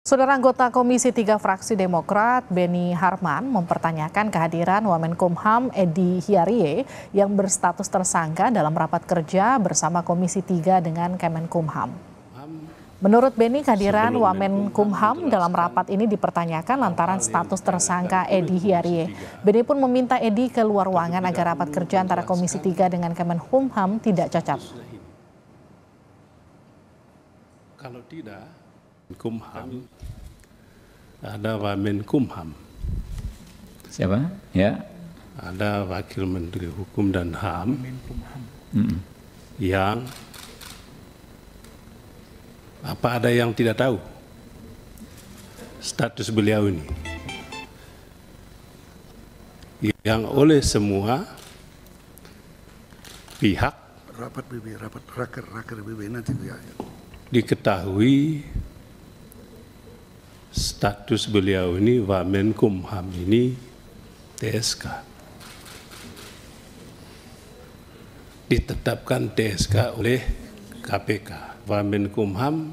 Saudara anggota Komisi 3 Fraksi Demokrat, Beni Harman, mempertanyakan kehadiran Wamenkumham Edy Hiarie yang berstatus tersangka dalam rapat kerja bersama Komisi 3 dengan Kemenkumham. Menurut Beni, kehadiran Wamenkumham dalam rapat ini dipertanyakan lantaran status tersangka Edy Hiarie. Beni pun meminta Edy keluar ruangan agar rapat kerja antara Komisi 3 dengan Kemenkumham tidak cacat. Kalau tidak, Kumham, ada Wamenkumham. Siapa? Ya. Ada Wakil Menteri Hukum dan HAM yang ada yang tidak tahu status beliau ini, yang oleh semua pihak raker BB nanti diketahui status beliau ini, Wamenkumham ini TSK. Ditetapkan TSK oleh KPK. Wamenkumham,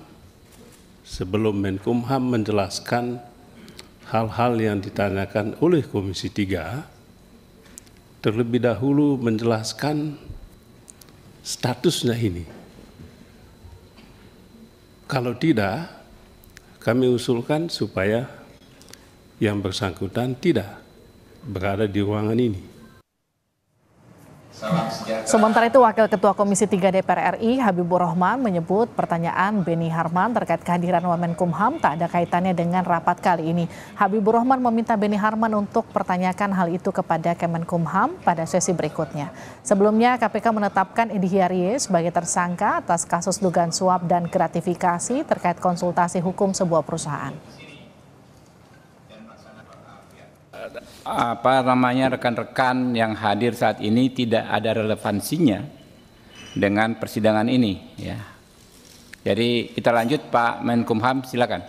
sebelum Menkumham menjelaskan hal-hal yang ditanyakan oleh Komisi 3, terlebih dahulu menjelaskan statusnya ini. Kalau tidak, kami usulkan supaya yang bersangkutan tidak berada di ruangan ini. Sementara itu, Wakil Ketua Komisi 3 DPR RI Habibur Rahman menyebut pertanyaan Beni Harman terkait kehadiran Wamenkumham tak ada kaitannya dengan rapat kali ini. Habibur Rahman meminta Beni Harman untuk pertanyakan hal itu kepada Kemenkumham pada sesi berikutnya. Sebelumnya, KPK menetapkan Edy Hiarie sebagai tersangka atas kasus dugaan suap dan gratifikasi terkait konsultasi hukum sebuah perusahaan. Rekan-rekan yang hadir saat ini tidak ada relevansinya dengan persidangan ini, ya. Jadi kita lanjut, Pak Menkumham, silakan.